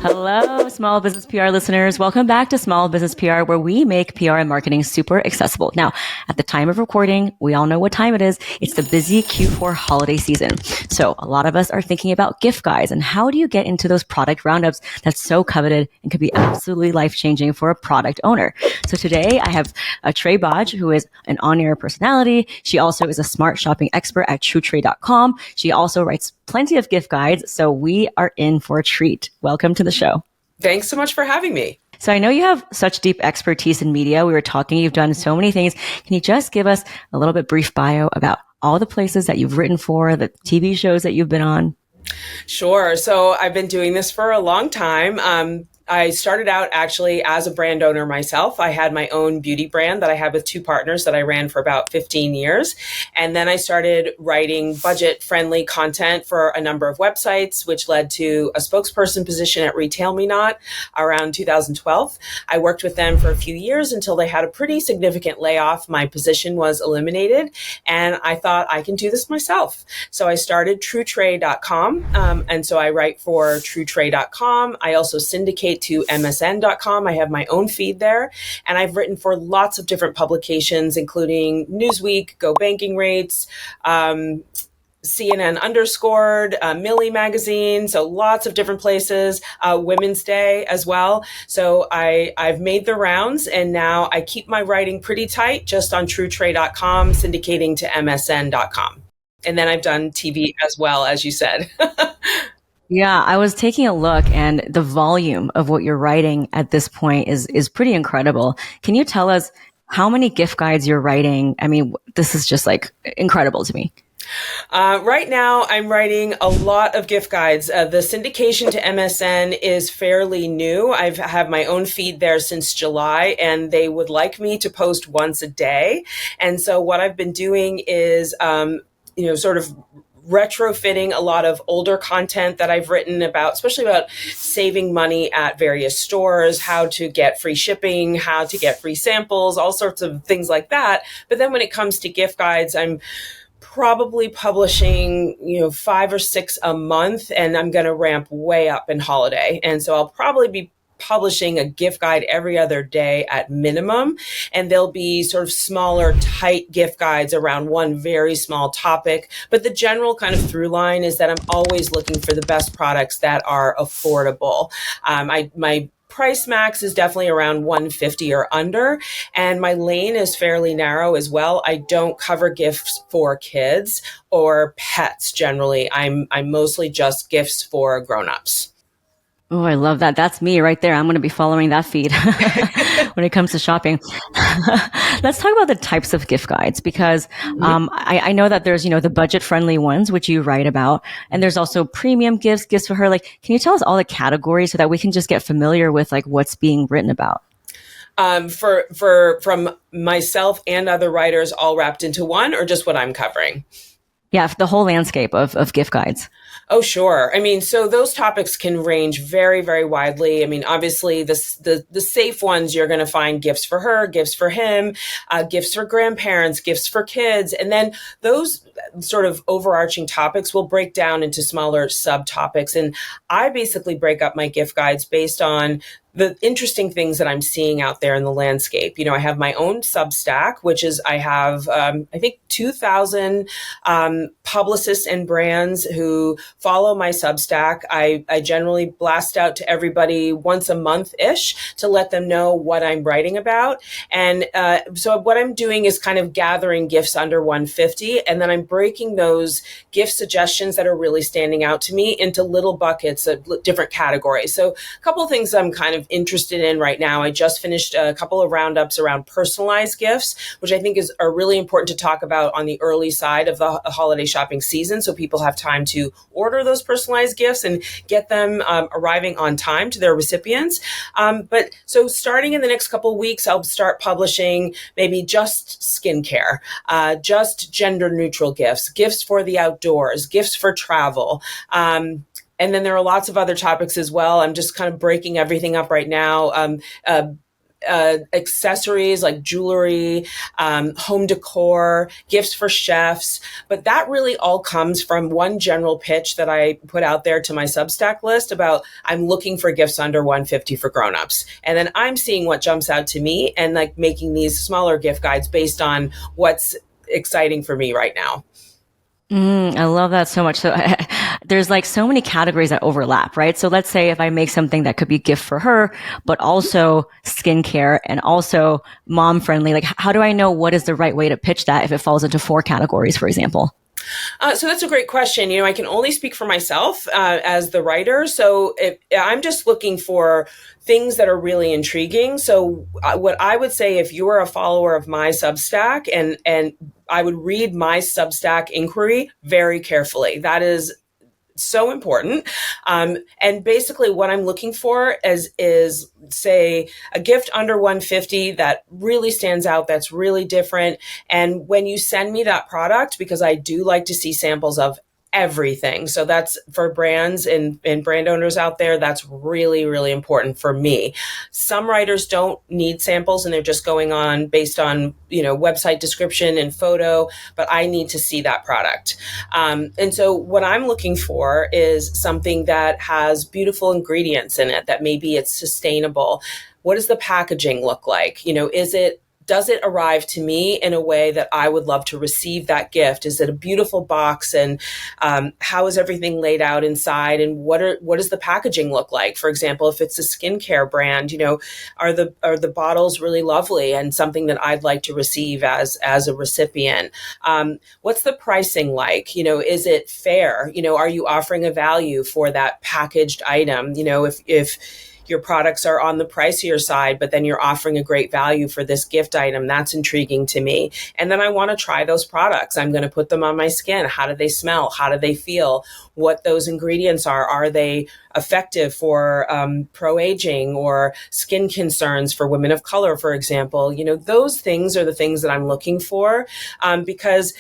Hello, small business PR listeners. Welcome back to Small Business PR, where we make PR and marketing super accessible. Now, at the time of recording, we all know what time it is. It's the busy Q4 holiday season. So a lot of us are thinking about gift guides and how do you get into those product roundups that's so coveted and could be absolutely life-changing for a product owner. So today I have Trae Bodge, who is an on-air personality. She also is a smart shopping expert at TrueTrade.com. She also writes plenty of gift guides. So we are in for a treat. Welcome to the show. Thanks so much for having me. So I know you have such deep expertise in media. We were talking, you've done so many things. Can you just give us a little bit brief bio about all the places that you've written for, the TV shows that you've been on? Sure. So I've been doing this for a long time. I started out actually as a brand owner myself. I had my own beauty brand that I had with two partners that I ran for about 15 years. And then I started writing budget-friendly content for a number of websites, which led to a spokesperson position at Retail Me Not around 2012. I worked with them for a few years until they had a pretty significant layoff. My position was eliminated, and I thought I can do this myself. So I started TrueTrade.com, and so I write for TrueTrade.com. I also syndicate to MSN.com. I have my own feed there, and I've written for lots of different publications, including Newsweek, Go Banking Rates, CNN Underscored, Millie Magazine, so lots of different places, Women's Day as well. So I've made the rounds, and now I keep my writing pretty tight just on TrueTrade.com, syndicating to MSN.com. And then I've done TV as well, as you said. Yeah, I was taking a look, and the volume of what you're writing at this point is pretty incredible. Can you tell us how many gift guides you're writing? I mean, this is just like incredible to me. Right now, I'm writing a lot of gift guides. The syndication to MSN is fairly new. I've had my own feed there since July, and they would like me to post once a day. And so what I've been doing is, sort of retrofitting a lot of older content that I've written about, especially about saving money at various stores, how to get free shipping, how to get free samples, all sorts of things like that. But then when it comes to gift guides, I'm probably publishing, 5 or 6 a month, and I'm going to ramp way up in holiday. And so I'll probably be publishing a gift guide every other day at minimum. And there'll be sort of smaller, tight gift guides around one very small topic. But the general kind of through line is that I'm always looking for the best products that are affordable. My price max is definitely around $150 or under, and my lane is fairly narrow as well. I don't cover gifts for kids or pets generally. I'm mostly just gifts for grown-ups. Oh, I love that. That's me right there. I'm going to be following that feed when it comes to shopping. Let's talk about the types of gift guides, because I know that there's, the budget-friendly ones, which you write about, and there's also premium gifts for her. Like, can you tell us all the categories so that we can just get familiar with like what's being written about? From myself and other writers all wrapped into one, or just what I'm covering? Yeah, the whole landscape of gift guides. Oh, sure. I mean, so those topics can range very, very widely. I mean, obviously, the safe ones, you're going to find gifts for her, gifts for him, gifts for grandparents, gifts for kids. And then those sort of overarching topics will break down into smaller subtopics. And I basically break up my gift guides based on the interesting things that I'm seeing out there in the landscape. I have my own Substack, which is, I have, I think 2,000 publicists and brands who follow my Substack. I generally blast out to everybody once a month-ish to let them know what I'm writing about. And so what I'm doing is kind of gathering gifts under 150, and then I'm breaking those gift suggestions that are really standing out to me into little buckets of different categories. So a couple of things I'm kind of interested in right now. I just finished a couple of roundups around personalized gifts, which I think are really important to talk about on the early side of the holiday shopping season, so people have time to order those personalized gifts and get them arriving on time to their recipients. But so starting in the next couple of weeks, I'll start publishing maybe just skincare, just gender neutral gifts, gifts for the outdoors, gifts for travel. And then there are lots of other topics as well. I'm just kind of breaking everything up right now. accessories like jewelry, home decor, gifts for chefs. But that really all comes from one general pitch that I put out there to my Substack list about I'm looking for gifts under 150 for grown-ups. And then I'm seeing what jumps out to me and like making these smaller gift guides based on what's exciting for me right now. I love that so much. So there's like so many categories that overlap, right? So let's say if I make something that could be a gift for her, but also skincare and also mom friendly, like how do I know what is the right way to pitch that if it falls into 4 categories, for example? So that's a great question. I can only speak for myself as the writer. So I'm just looking for things that are really intriguing. So what I would say, if you're a follower of my Substack, and I would read my Substack inquiry very carefully. That is so important. And basically what I'm looking for is say a gift under 150 that really stands out, that's really different. And when you send me that product, because I do like to see samples of everything. So that's for brands and brand owners out there. That's really, really important for me. Some writers don't need samples and they're just going on based on, website description and photo, but I need to see that product. And so what I'm looking for is something that has beautiful ingredients in it, that maybe it's sustainable. What does the packaging look like? Does it arrive to me in a way that I would love to receive that gift? Is it a beautiful box? And how is everything laid out inside? And what does the packaging look like? For example, if it's a skincare brand, are the bottles really lovely and something that I'd like to receive as a recipient? What's the pricing like? Is it fair? Are you offering a value for that packaged item? If your products are on the pricier side, but then you're offering a great value for this gift item, that's intriguing to me. And then I want to try those products. I'm going to put them on my skin. How do they smell? How do they feel? What those ingredients are? Are they effective for pro-aging or skin concerns for women of color, for example? Those things are the things that I'm looking for, because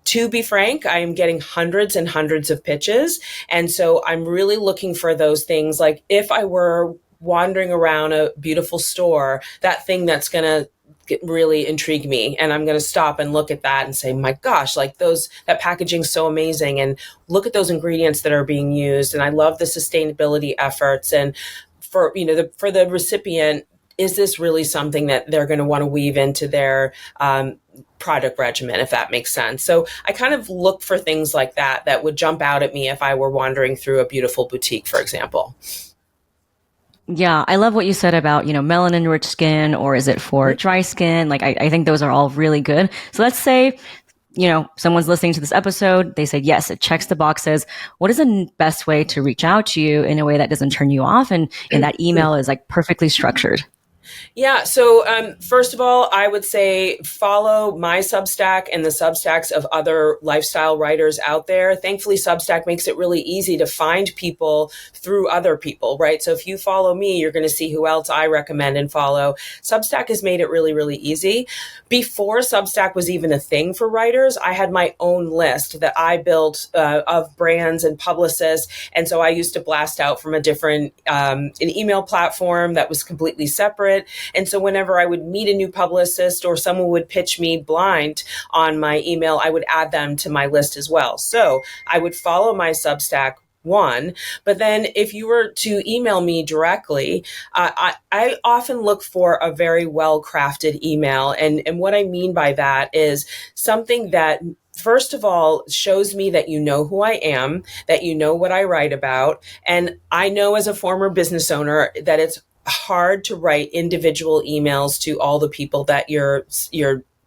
to be frank, I am getting hundreds and hundreds of pitches. And so I'm really looking for those things. Like if I were wandering around a beautiful store, that thing that's going to really intrigue me. And I'm going to stop and look at that and say, my gosh, like that packaging's so amazing. And look at those ingredients that are being used. And I love the sustainability efforts. And for, for the recipient, is this really something that they're going to want to weave into their product regimen, if that makes sense? So I kind of look for things like that would jump out at me if I were wandering through a beautiful boutique, for example. Yeah, I love what you said about, melanin rich skin, or is it for dry skin? Like, I think those are all really good. So let's say, someone's listening to this episode. They say, yes, it checks the boxes. What is the best way to reach out to you in a way that doesn't turn you off? And that email is like perfectly structured. Yeah. So first of all, I would say follow my Substack and the Substacks of other lifestyle writers out there. Thankfully, Substack makes it really easy to find people through other people, right? So if you follow me, you're going to see who else I recommend and follow. Substack has made it really, really easy. Before Substack was even a thing for writers, I had my own list that I built of brands and publicists. And so I used to blast out from a different an email platform that was completely separate. And so whenever I would meet a new publicist or someone would pitch me blind on my email, I would add them to my list as well. So I would follow my Substack one, but then if you were to email me directly, I often look for a very well-crafted email. And what I mean by that is something that, first of all, shows me that you know who I am, that you know what I write about. And I know as a former business owner that it's hard to write individual emails to all the people that you're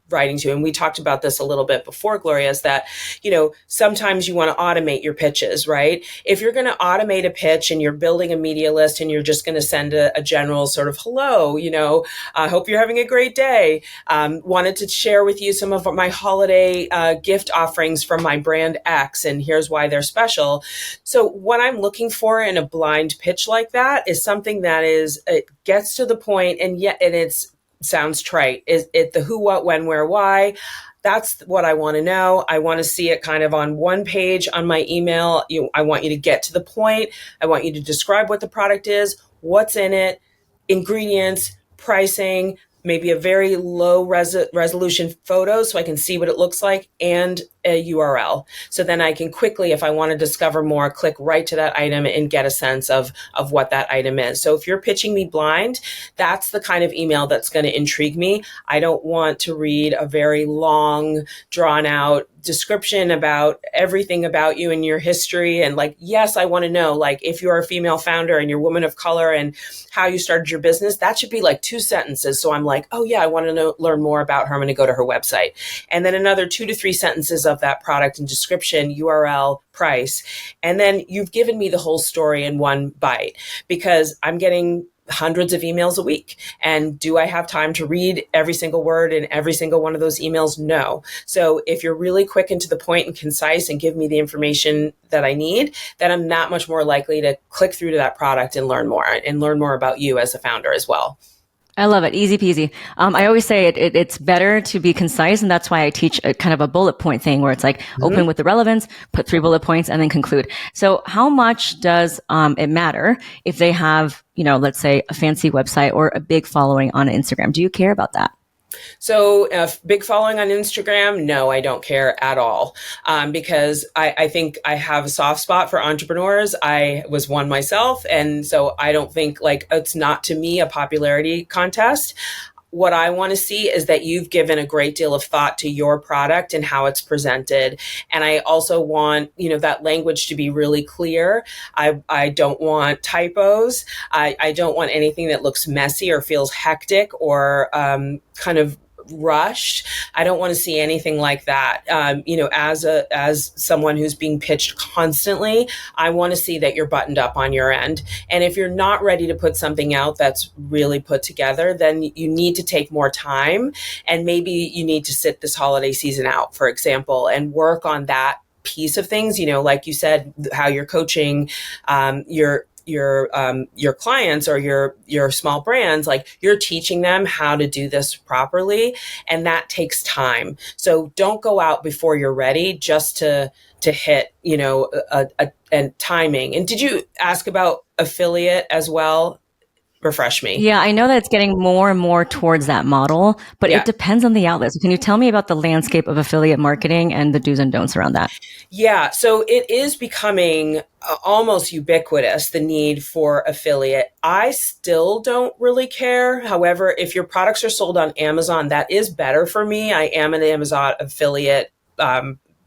writing to. And we talked about this a little bit before, Gloria, is that, sometimes you want to automate your pitches, right? If you're going to automate a pitch and you're building a media list and you're just going to send a general sort of, hello, I hope you're having a great day. Wanted to share with you some of my holiday gift offerings from my brand X, and here's why they're special. So what I'm looking for in a blind pitch like that is something that it gets to the point, and it's sounds trite. Is it the who, what, when, where, why? That's what I want to know. I want to see it kind of on one page on my email. I want you to get to the point. I want you to describe what the product is, what's in it, ingredients, pricing, maybe a very low resolution photo so I can see what it looks like, and a URL. So then I can quickly, if I want to discover more, click right to that item and get a sense of what that item is. So if you're pitching me blind, that's the kind of email that's going to intrigue me. I don't want to read a very long, drawn out description about everything about you and your history. And like, yes, I want to know, like, if you're a female founder and you're a woman of color and how you started your business, that should be like 2 sentences. So I'm like, oh yeah, I want to learn more about her. I'm going to go to her website. And then another 2 to 3 sentences of that product and description, URL, price. And then you've given me the whole story in one bite, because I'm getting hundreds of emails a week. And do I have time to read every single word in every single one of those emails? No. So if you're really quick and to the point and concise and give me the information that I need, then I'm that much more likely to click through to that product and learn more about you as a founder as well. I love it. Easy peasy. I always say it's better to be concise. And that's why I teach a kind of a bullet point thing where it's like open with the relevance, put 3 bullet points, and then conclude. So how much does it matter if they have, let's say a fancy website or a big following on Instagram? Do you care about that? So big following on Instagram, no, I don't care at all, because I think I have a soft spot for entrepreneurs. I was one myself. And so I don't think, like, it's not to me a popularity contest. What I want to see is that you've given a great deal of thought to your product and how it's presented. And I also want, that language to be really clear. I don't want typos. I don't want anything that looks messy or feels hectic or kind of rushed. I don't want to see anything like that. As someone who's being pitched constantly, I want to see that you're buttoned up on your end. And if you're not ready to put something out that's really put together, then you need to take more time. And maybe you need to sit this holiday season out, for example, and work on that piece of things. Like you said, how you're coaching your clients or your small brands, like, you're teaching them how to do this properly, and that takes time. So don't go out before you're ready just to hit, a timing. And did you ask about affiliate as well? Refresh me. Yeah, I know that it's getting more and more towards that model, but it depends on the outlet. So can you tell me about the landscape of affiliate marketing and the do's and don'ts around that? Yeah, so it is becoming almost ubiquitous, the need for affiliate. I still don't really care. However, if your products are sold on Amazon, that is better for me. I am an Amazon affiliate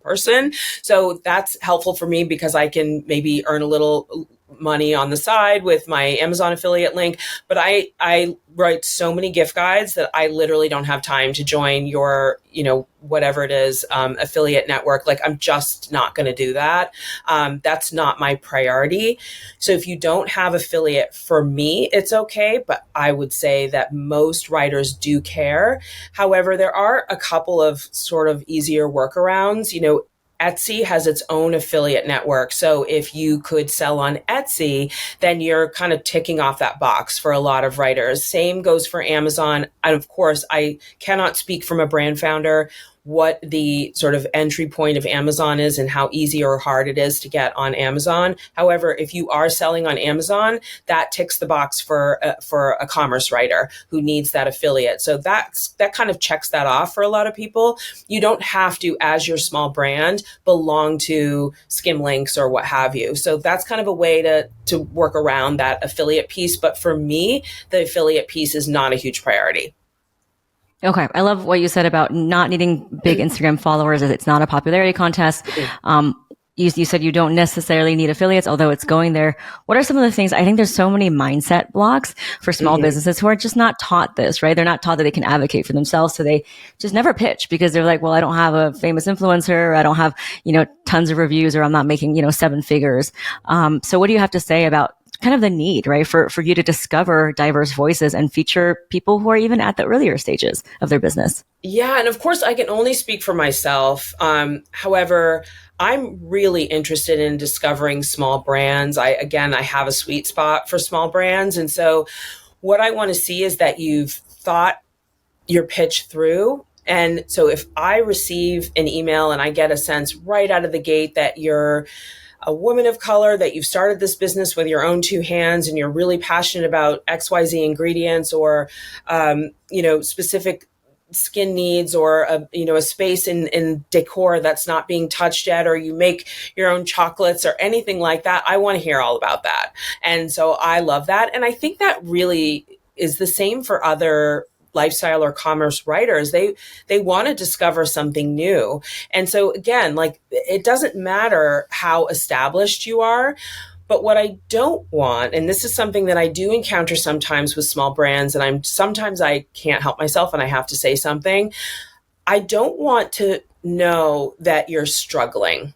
person. So that's helpful for me because I can maybe earn a little money on the side with my Amazon affiliate link. But I write so many gift guides that I literally don't have time to join your, whatever it is, affiliate network. Like, I'm just not going to do that. That's not my priority. So if you don't have affiliate, for me, it's okay. But I would say that most writers do care. However, there are a couple of sort of easier workarounds. Etsy has its own affiliate network. So if you could sell on Etsy, then you're kind of ticking off that box for a lot of writers. Same goes for Amazon. And of course, I cannot speak from a brand founder what the sort of entry point of Amazon is and how easy or hard it is to get on Amazon. However, if you are selling on Amazon, that ticks the box for a commerce writer who needs that affiliate. So that kind of checks that off for a lot of people. You don't have to, as your small brand, belong to Skimlinks or what have you. So that's kind of a way to work around that affiliate piece. But for me, the affiliate piece is not a huge priority. Okay. I love what you said about not needing big Instagram followers, as it's not a popularity contest. You said you don't necessarily need affiliates, although it's going there. What are some of the things? I think there's so many mindset blocks for small businesses who are just not taught this, right? They're not taught that they can advocate for themselves. So they just never pitch because they're like, well, I don't have a famous influencer. Or I don't have, tons of reviews, or I'm not making, 7 figures. So what do you have to say about kind of the need, right, for you to discover diverse voices and feature people who are even at the earlier stages of their business? Yeah. And of course, I can only speak for myself. However, I'm really interested in discovering small brands. I have a sweet spot for small brands. And so what I want to see is that you've thought your pitch through. And so if I receive an email and I get a sense right out of the gate that you're a woman of color, that you've started this business with your own two hands and you're really passionate about XYZ ingredients or, specific skin needs or a space in decor that's not being touched yet, or you make your own chocolates or anything like that, I want to hear all about that. And so I love that. And I think that really is the same for other lifestyle or commerce writers. They want to discover something new. And so again, like, it doesn't matter how established you are. But what I don't want, and this is something that I do encounter sometimes with small brands, and sometimes I can't help myself and I have to say something. I don't want to know that you're struggling.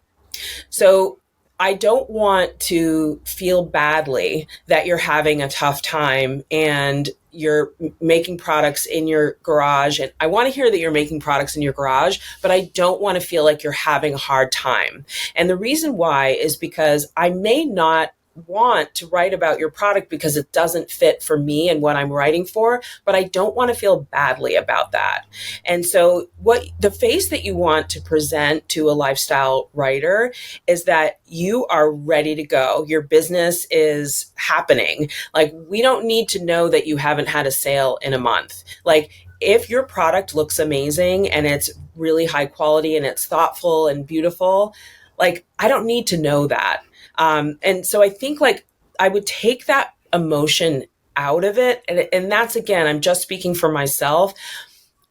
So I don't want to feel badly that you're having a tough time and you're making products in your garage. And I want to hear that you're making products in your garage, but I don't want to feel like you're having a hard time. And the reason why is because I may not want to write about your product because it doesn't fit for me and what I'm writing for, but I don't want to feel badly about that. And so what the face that you want to present to a lifestyle writer is that you are ready to go. Your business is happening. Like, we don't need to know that you haven't had a sale in a month. Like, if your product looks amazing and it's really high quality and it's thoughtful and beautiful, like, I don't need to know that. And so I think, like, I would take that emotion out of it. And that's, again, I'm just speaking for myself,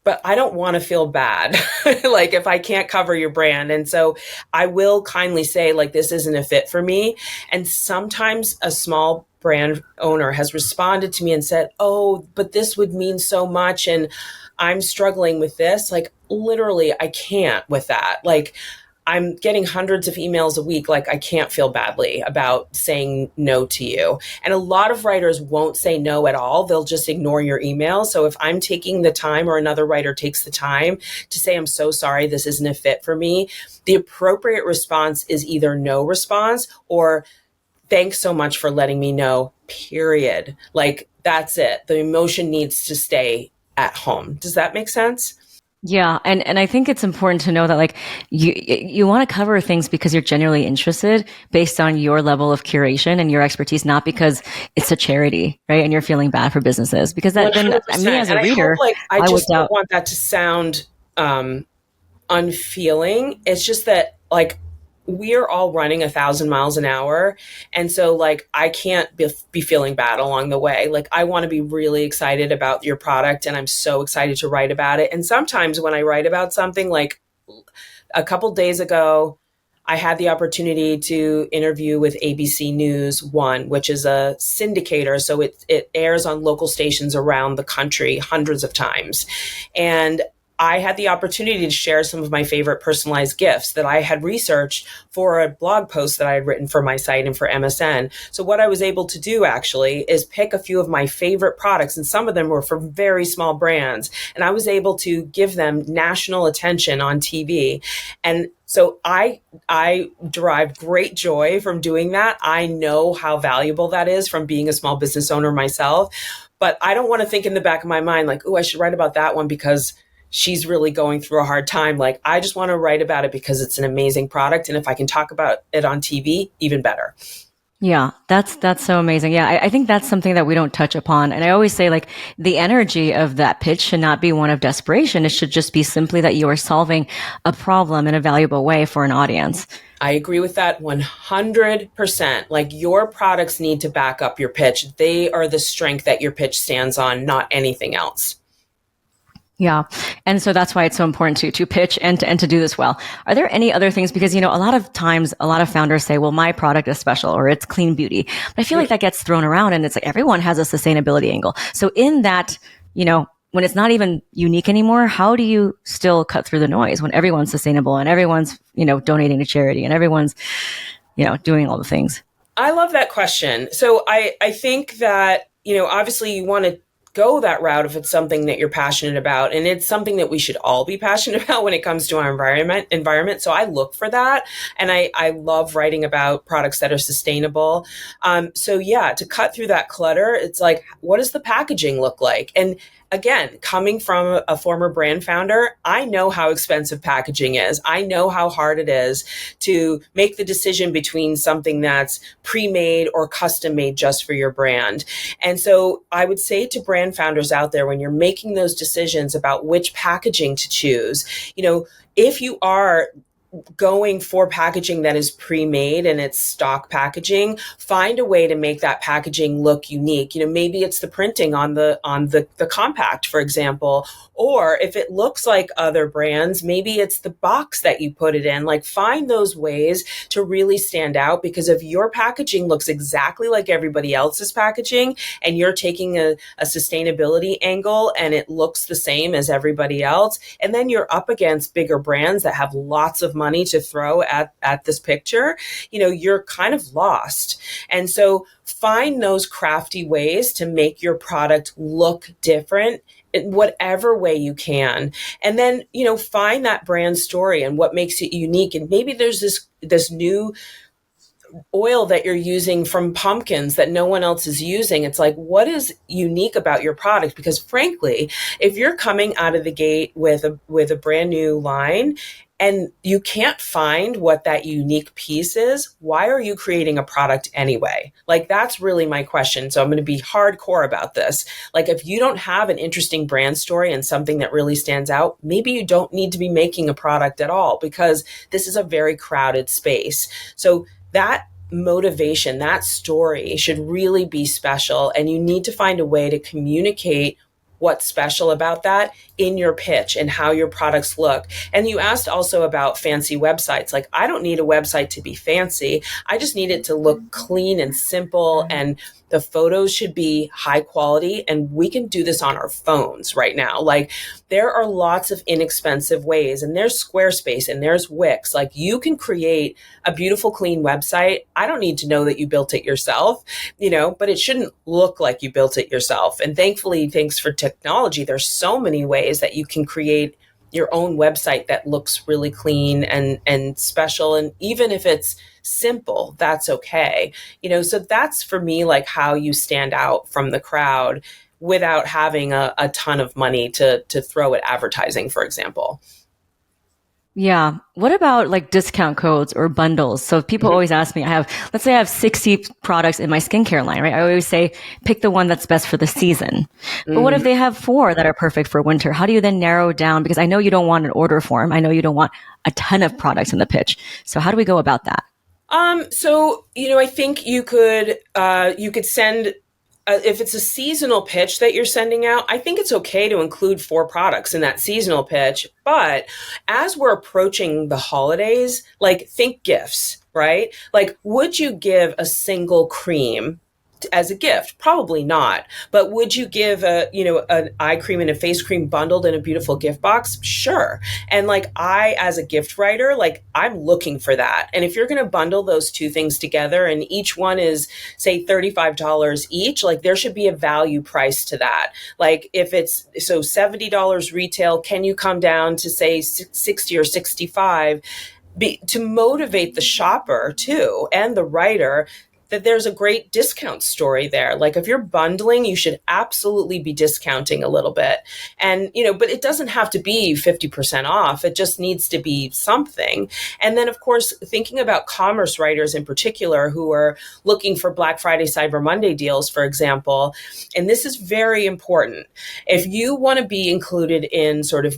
but I don't want to feel bad, like, if I can't cover your brand. And so I will kindly say, like, this isn't a fit for me. And sometimes a small brand owner has responded to me and said, oh, but this would mean so much. And I'm struggling with this. Like, literally, I can't with that. Like, I'm getting hundreds of emails a week. Like, I can't feel badly about saying no to you. And a lot of writers won't say no at all. They'll just ignore your email. So if I'm taking the time, or another writer takes the time to say, I'm so sorry, this isn't a fit for me, the appropriate response is either no response or thanks so much for letting me know, period. Like, that's it. The emotion needs to stay at home. Does that make sense? Yeah. And I think it's important to know that, like, you want to cover things because you're genuinely interested based on your level of curation and your expertise, not because it's a charity, right? And you're feeling bad for businesses, because that, then me as a reader, I just don't want that to sound unfeeling. It's just that, like, we are all running 1,000 miles an hour. And so, like, I can't be feeling bad along the way. Like, I want to be really excited about your product, and I'm so excited to write about it. And sometimes when I write about something, like a couple days ago, I had the opportunity to interview with ABC News 1, which is a syndicator. So it airs on local stations around the country hundreds of times. And I had the opportunity to share some of my favorite personalized gifts that I had researched for a blog post that I had written for my site and for MSN. So what I was able to do actually is pick a few of my favorite products, and some of them were from very small brands. And I was able to give them national attention on TV. And so I derive great joy from doing that. I know how valuable that is from being a small business owner myself. But I don't want to think in the back of my mind, like, oh, I should write about that one because she's really going through a hard time. Like, I just want to write about it because it's an amazing product. And if I can talk about it on TV, even better. Yeah, that's so amazing. Yeah, I think that's something that we don't touch upon. And I always say, like, the energy of that pitch should not be one of desperation. It should just be simply that you are solving a problem in a valuable way for an audience. I agree with that 100%. Like, your products need to back up your pitch. They are the strength that your pitch stands on, not anything else. Yeah. And so that's why it's so important to pitch and to do this well. Are there any other things? Because, a lot of times, a lot of founders say, well, my product is special, or it's clean beauty. But I feel like that gets thrown around, and it's like everyone has a sustainability angle. So in that, when it's not even unique anymore, how do you still cut through the noise when everyone's sustainable and everyone's, donating to charity and everyone's, doing all the things? I love that question. So I think that, obviously you want to go that route if it's something that you're passionate about. And it's something that we should all be passionate about when it comes to our environment. So I look for that. And I love writing about products that are sustainable. So yeah, to cut through that clutter, it's like, what does the packaging look like? And again, coming from a former brand founder, I know how expensive packaging is. I know how hard it is to make the decision between something that's pre-made or custom made just for your brand. And so I would say to brand founders out there, when you're making those decisions about which packaging to choose, if you are going for packaging that is pre-made and it's stock packaging, find a way to make that packaging look unique. Maybe it's the printing on the compact, for example, or if it looks like other brands, maybe it's the box that you put it in. Like, find those ways to really stand out, because if your packaging looks exactly like everybody else's packaging and you're taking a sustainability angle and it looks the same as everybody else, and then you're up against bigger brands that have lots of money to throw at this picture, you're kind of lost. And so find those crafty ways to make your product look different in whatever way you can. And then, find that brand story and what makes it unique. And maybe there's this new oil that you're using from pumpkins that no one else is using. It's like, what is unique about your product? Because frankly, if you're coming out of the gate with a brand new line and you can't find what that unique piece is, why are you creating a product anyway? Like, that's really my question. So I'm going to be hardcore about this. Like, if you don't have an interesting brand story and something that really stands out, maybe you don't need to be making a product at all, because this is a very crowded space. So that motivation, that story should really be special. And you need to find a way to communicate what's special about that in your pitch and how your products look. And you asked also about fancy websites. Like, I don't need a website to be fancy. I just need it to look clean and simple, and the photos should be high quality. And we can do this on our phones right now. Like, there are lots of inexpensive ways, and there's Squarespace and there's Wix. Like, you can create a beautiful, clean website. I don't need to know that you built it yourself, but it shouldn't look like you built it yourself. And thankfully, thanks for technology, there's so many ways that you can create your own website that looks really clean and special. And even if it's simple, that's okay. So that's for me, like, how you stand out from the crowd without having a ton of money to throw at advertising, for example. Yeah. What about like discount codes or bundles? So people always ask me, let's say I have 60 products in my skincare line, right? I always say, pick the one that's best for the season. But what if they have 4 that are perfect for winter? How do you then narrow down? Because I know you don't want an order form. I know you don't want a ton of products in the pitch. So how do we go about that? So, I think you could send, if it's a seasonal pitch that you're sending out, I think it's okay to include 4 products in that seasonal pitch. But as we're approaching the holidays, like, think gifts, right? Like, would you give a single cream as a gift? Probably not. But would you give an eye cream and a face cream bundled in a beautiful gift box? Sure. And like, I, as a gift writer, like, I'm looking for that. And if you're going to bundle those 2 things together and each one is, say, $35 each, like, there should be a value price to that. Like, if it's so $70 retail, can you come down to, say, 60 or 65 to motivate the shopper too, and the writer, that there's a great discount story there. Like, if you're bundling, you should absolutely be discounting a little bit. And, but it doesn't have to be 50% off. It just needs to be something. And then, of course, thinking about commerce writers in particular who are looking for Black Friday, Cyber Monday deals, for example. And this is very important. If you want to be included in sort of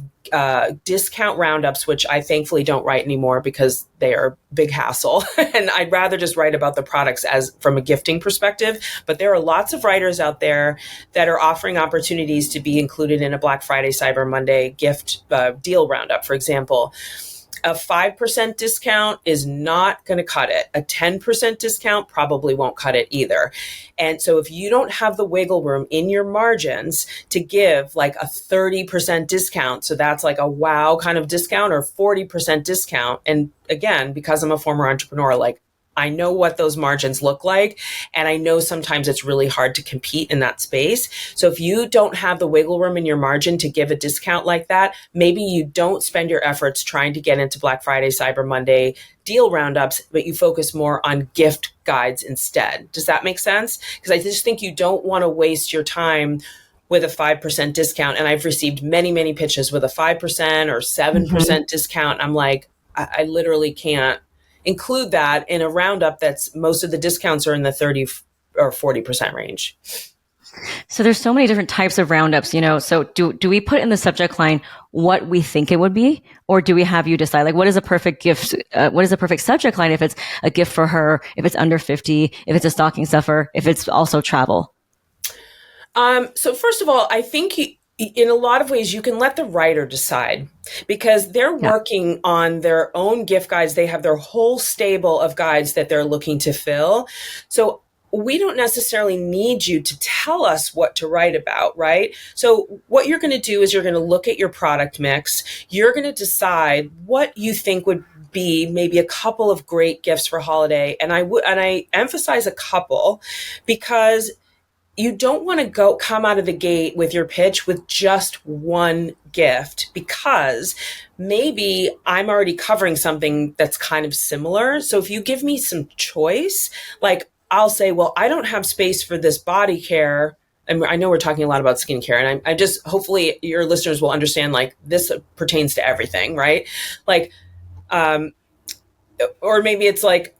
discount roundups, which I thankfully don't write anymore because they are a big hassle. And I'd rather just write about the products as from a gifting perspective. But there are lots of writers out there that are offering opportunities to be included in a Black Friday, Cyber Monday gift deal roundup, for example. A 5% discount is not going to cut it. A 10% discount probably won't cut it either. And so if you don't have the wiggle room in your margins to give like a 30% discount, so that's like a wow kind of discount, or 40% discount. And again, because I'm a former entrepreneur, like, I know what those margins look like. And I know sometimes it's really hard to compete in that space. So if you don't have the wiggle room in your margin to give a discount like that, maybe you don't spend your efforts trying to get into Black Friday, Cyber Monday deal roundups, but you focus more on gift guides instead. Does that make sense? Because I just think you don't want to waste your time with a 5% discount. And I've received many, many pitches with a 5% or 7% discount. I'm like, I literally can't include that in a roundup that's most of the discounts are in the 30 or 40% range. So there's so many different types of roundups, so do we put in the subject line what we think it would be, or do we have you decide, like, what is a perfect gift? What is a perfect subject line if it's a gift for her, if it's under 50, if it's a stocking stuffer, if it's also travel? So first of all, I think in a lot of ways, you can let the writer decide because they're working on their own gift guides. They have their whole stable of guides that they're looking to fill. So we don't necessarily need you to tell us what to write about, right? So what you're going to do is you're going to look at your product mix. You're going to decide what you think would be maybe a couple of great gifts for holiday. And I emphasize a couple because you don't want to come out of the gate with your pitch with just one gift, because maybe I'm already covering something that's kind of similar. So if you give me some choice, like I'll say, well, I don't have space for this body care. And I know we're talking a lot about skincare, and I just, hopefully your listeners will understand, like, this pertains to everything, right? Like, or maybe it's like,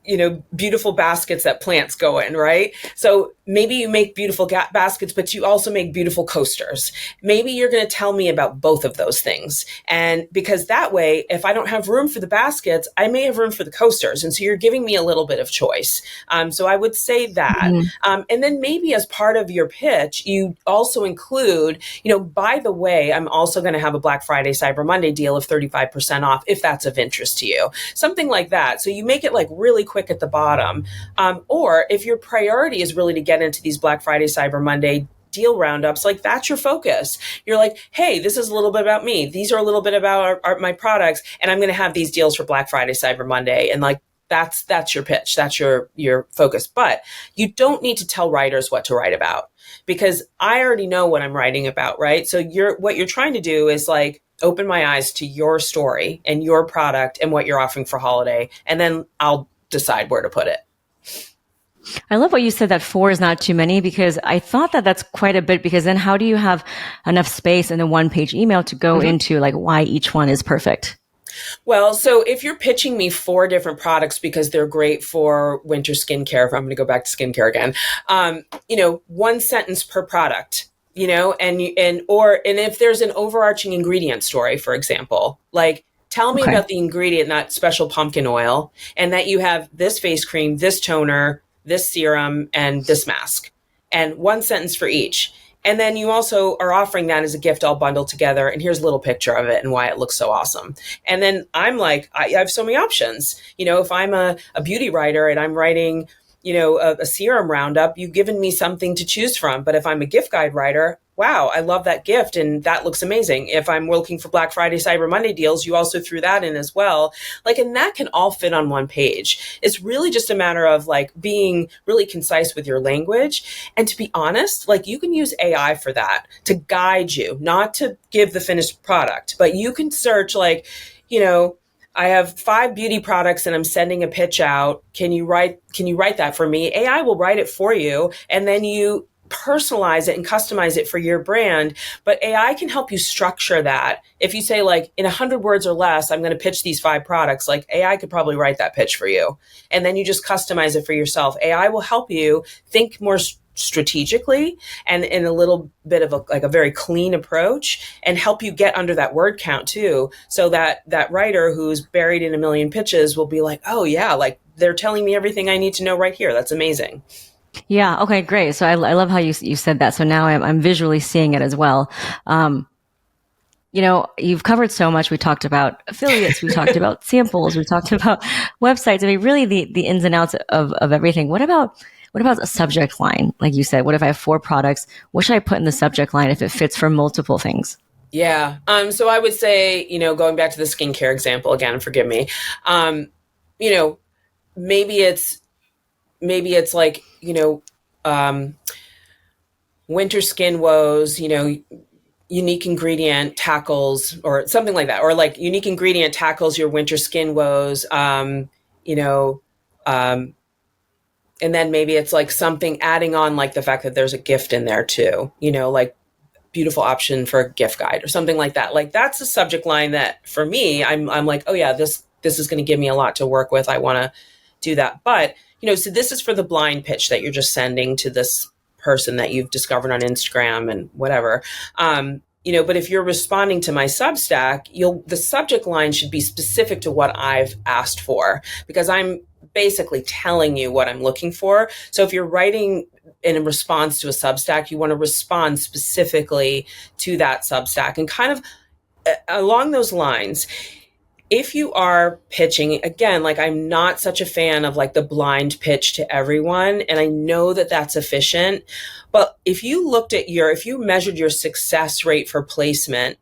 beautiful baskets that plants go in, right? So maybe you make beautiful baskets, but you also make beautiful coasters. Maybe you're going to tell me about both of those things. And because that way, if I don't have room for the baskets, I may have room for the coasters. And so you're giving me a little bit of choice. So I would say that. And then maybe as part of your pitch, you also include, by the way, I'm also going to have a Black Friday, Cyber Monday deal of 35% off if that's of interest to you. Something like that. So you make it like really quick at the bottom. Or if your priority is really to get into these Black Friday, Cyber Monday deal roundups, like that's your focus. You're like, hey, this is a little bit about me. These are a little bit about my products, and I'm going to have these deals for Black Friday, Cyber Monday. And like, that's your pitch. That's your focus. But you don't need to tell writers what to write about, because I already know what I'm writing about, right? So what you're trying to do is like open my eyes to your story and your product and what you're offering for holiday. And then I'll decide where to put it. I love what you said, that 4 is not too many, because I thought that that's quite a bit, because then how do you have enough space in a 1-page email to go into like why each one is perfect? Well, so if you're pitching me 4 different products because they're great for winter skincare, if I'm going to go back to skincare again, 1 sentence per product, and if there's an overarching ingredient story, for example, like, tell me about the ingredient, that special pumpkin oil, and that you have this face cream, this toner, this serum, and this mask, and 1 sentence for each. And then you also are offering that as a gift all bundled together. And here's a little picture of it and why it looks so awesome. And then I'm like, I have so many options. If I'm a beauty writer and I'm writing, a serum roundup, you've given me something to choose from. But if I'm a gift guide writer, wow, I love that gift and that looks amazing. If I'm looking for Black Friday, Cyber Monday deals, you also threw that in as well. Like, and that can all fit on 1 page. It's really just a matter of like being really concise with your language. And to be honest, like, you can use AI for that to guide you, not to give the finished product, but you can search like, I have 5 beauty products and I'm sending a pitch out. Can you write that for me? AI will write it for you. And then you personalize it and customize it for your brand. But AI can help you structure that. If you say like in 100 words or less, I'm going to pitch these 5 products, like AI could probably write that pitch for you. And then you just customize it for yourself. AI will help you think more strategically and in a little bit of a very clean approach, and help you get under that word count too. So that writer who's buried in a million pitches will be like, oh yeah, like they're telling me everything I need to know right here. That's amazing. Yeah. Okay, great. So I love how you said that. So now I'm visually seeing it as well. You've covered so much. We talked about affiliates, we talked about samples, we talked about websites. I mean, really the ins and outs of everything. What about a subject line? Like you said, what if I have 4 products? What should I put in the subject line if it fits for multiple things? Yeah. So I would say, going back to the skincare example again, forgive me. Maybe it's like, winter skin woes, unique ingredient tackles, or something like that, or like unique ingredient tackles your winter skin woes, and then maybe it's like something adding on, like the fact that there's a gift in there too, like beautiful option for a gift guide or something like that. Like that's a subject line that for me, I'm like, oh yeah, this is going to give me a lot to work with. I want to do that. But, so this is for the blind pitch that you're just sending to this person that you've discovered on Instagram and whatever. But if you're responding to my Substack, the subject line should be specific to what I've asked for, because I'm basically telling you what I'm looking for. So if you're writing in response to a Substack, you want to respond specifically to that Substack. And kind of along those lines, if you are pitching, again, like I'm not such a fan of like the blind pitch to everyone. And I know that that's efficient. But if you measured your success rate for placement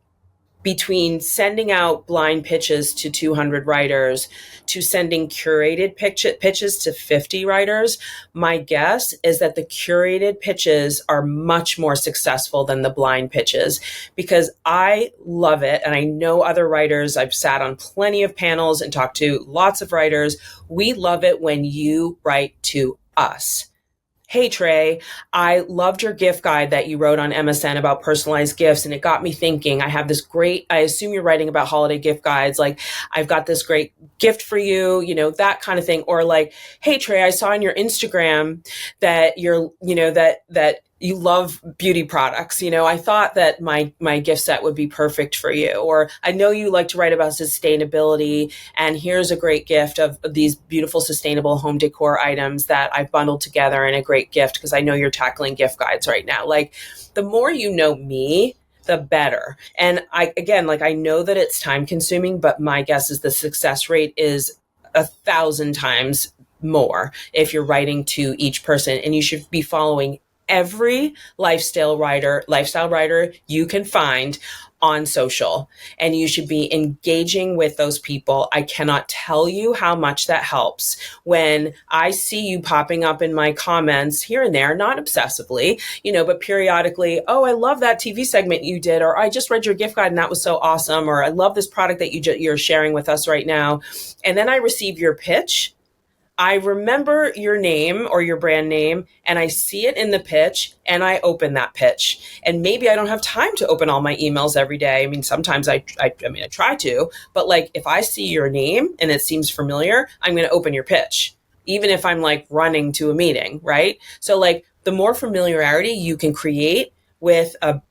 between sending out blind pitches to 200 writers to sending curated pitches to 50 writers, my guess is that the curated pitches are much more successful than the blind pitches, because I love it. And I know other writers, I've sat on plenty of panels and talked to lots of writers. We love it when you write to us. Hey, Trae, I loved your gift guide that you wrote on MSN about personalized gifts. And it got me thinking, I assume you're writing about holiday gift guides. Like, I've got this great gift for you, that kind of thing. Or like, hey, Trae, I saw on your Instagram that that you love beauty products. I thought that my gift set would be perfect for you. Or I know you like to write about sustainability, and here's a great gift of these beautiful sustainable home decor items that I've bundled together in a great gift, because I know you're tackling gift guides right now. Like, the more you know me, the better. And I know that it's time consuming, but my guess is the success rate is 1,000 times more if you're writing to each person. And you should be following every lifestyle writer you can find on social, and you should be engaging with those people. I cannot tell you how much that helps when I see you popping up in my comments here and there, not obsessively, but periodically. Oh, I love that TV segment you did, or I just read your gift guide and that was so awesome, or I love this product that you're sharing with us right now. And then I receive your pitch. I remember your name or your brand name, and I see it in the pitch, and I open that pitch. And maybe I don't have time to open all my emails every day. I mean, sometimes I try to, but like if I see your name and it seems familiar, I'm going to open your pitch, even if I'm like running to a meeting, right? So like the more familiarity you can create with a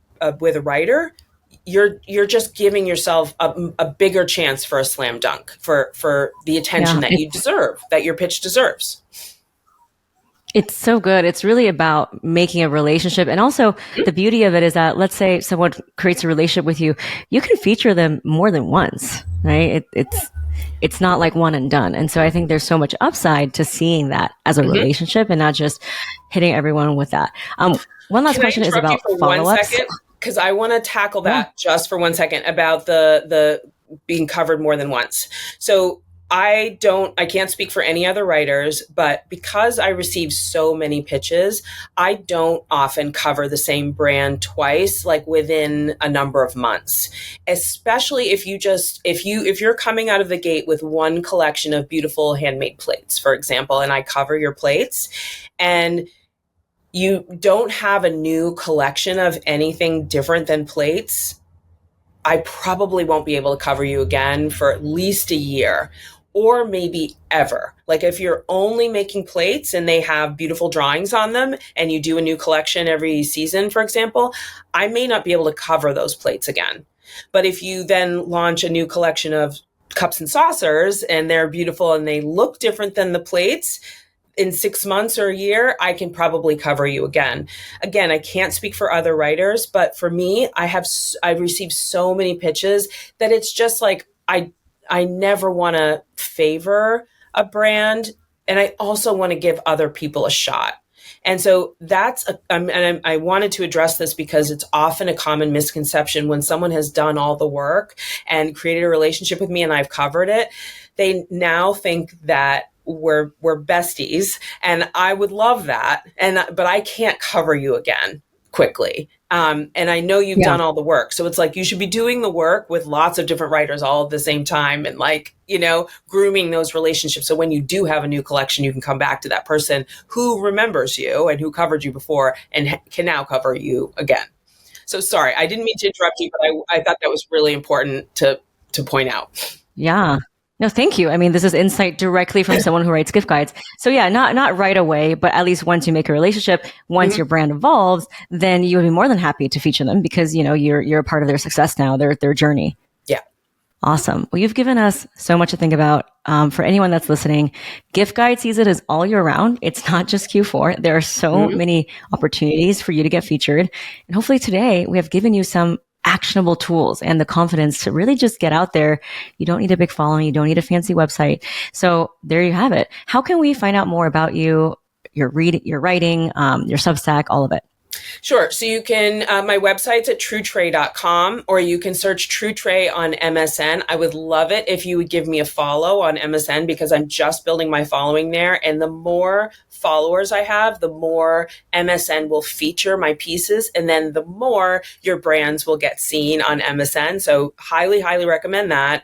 writer, you're just giving yourself a bigger chance for a slam dunk, for the attention that you deserve, that your pitch deserves. It's so good. It's really about making a relationship. And also the beauty of it is that, let's say someone creates a relationship with you, you can feature them more than once, right? It's not like one and done. And so I think there's so much upside to seeing that as a relationship and not just hitting everyone with that. One last question is about follow-ups. Because I want to tackle that just for 1 second about the being covered more than once. So I can't speak for any other writers, but because I receive so many pitches, I don't often cover the same brand twice, like within a number of months, especially if you're coming out of the gate with one collection of beautiful handmade plates, for example, and I cover your plates, and you don't have a new collection of anything different than plates, I probably won't be able to cover you again for at least a year, or maybe ever. Like if you're only making plates and they have beautiful drawings on them and you do a new collection every season, for example, I may not be able to cover those plates again. But if you then launch a new collection of cups and saucers and they're beautiful and they look different than the plates, in 6 months or a year, I can probably cover you again. Again, I can't speak for other writers, but for me, I've received so many pitches that it's just like, I never want to favor a brand. And I also want to give other people a shot. And so I wanted to address this because it's often a common misconception when someone has done all the work and created a relationship with me and I've covered it. They now think that we're besties, and I would love that. But I can't cover you again quickly. And I know you've done all the work. So it's like, you should be doing the work with lots of different writers all at the same time and grooming those relationships. So when you do have a new collection, you can come back to that person who remembers you and who covered you before and can now cover you again. So sorry, I didn't mean to interrupt you, but I thought that was really important to point out. Yeah. No, thank you. I mean, this is insight directly from someone who writes gift guides. So yeah, not right away, but at least once you make a relationship, once your brand evolves, then you would be more than happy to feature them because, you're a part of their success now, their journey. Yeah. Awesome. Well, you've given us so much to think about. For anyone that's listening, gift guide season is all year round. It's not just Q4. There are so many opportunities for you to get featured. And hopefully today we have given you some actionable tools and the confidence to really just get out there. You don't need a big following. You don't need a fancy website. So there you have it. How can we find out more about you, your writing, your Substack, all of it? Sure. So you can, my website's at truetrae.com, or you can search True Trae on MSN. I would love it if you would give me a follow on MSN because I'm just building my following there. And the more followers I have, the more MSN will feature my pieces. And then the more your brands will get seen on MSN. So highly, highly recommend that.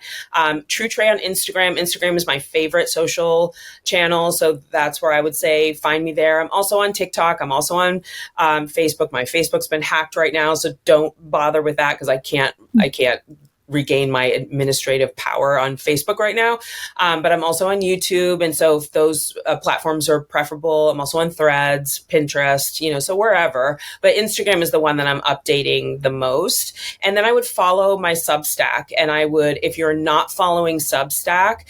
True Trae on Instagram. Instagram is my favorite social channel. So that's where I would say find me there. I'm also on TikTok. I'm also on Facebook. My Facebook's been hacked right now, so don't bother with that because I can't regain my administrative power on Facebook right now. But I'm also on YouTube. And so if those platforms are preferable, I'm also on Threads, Pinterest, so wherever. But Instagram is the one that I'm updating the most. And then I would follow my Substack. And I would, if you're not following Substack,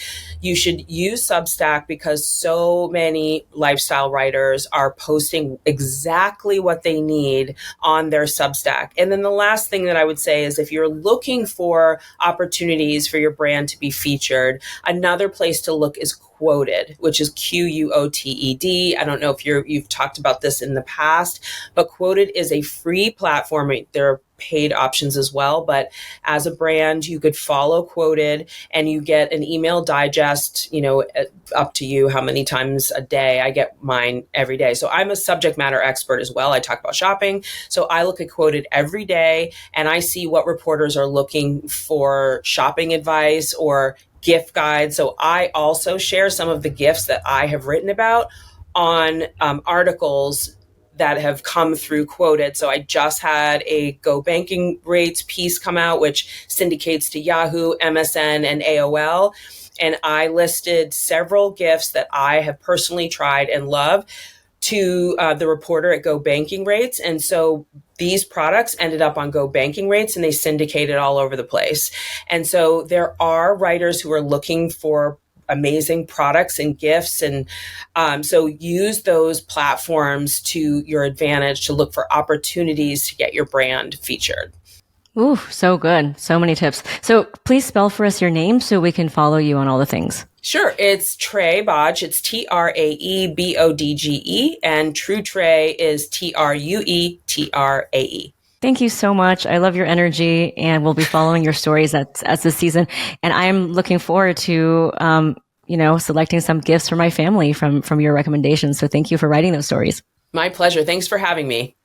you should use Substack because so many lifestyle writers are posting exactly what they need on their Substack. And then the last thing that I would say is if you're looking for opportunities for your brand to be featured, another place to look is Quoted, which is Quoted. I don't know if you've talked about this in the past, but Quoted is a free platform. There are paid options as well, but as a brand, you could follow Quoted and you get an email digest, up to you how many times a day. I get mine every day. So I'm a subject matter expert as well. I talk about shopping. So I look at Quoted every day and I see what reporters are looking for shopping advice or gift guides. So I also share some of the gifts that I have written about on articles that have come through Quoted. So I just had a Go Banking Rates piece come out, which syndicates to Yahoo, MSN, and AOL. And I listed several gifts that I have personally tried and love to the reporter at Go Banking Rates. And so these products ended up on Go Banking Rates and they syndicated all over the place. And so there are writers who are looking for amazing products and gifts. And so use those platforms to your advantage to look for opportunities to get your brand featured. Ooh, so good. So many tips. So please spell for us your name so we can follow you on all the things. Sure. It's Trae Bodge. It's TraeBodge. And True Trae is Truetrae. Thank you so much. I love your energy and we'll be following your stories as this season. And I'm looking forward to, selecting some gifts for my family from your recommendations. So thank you for writing those stories. My pleasure. Thanks for having me.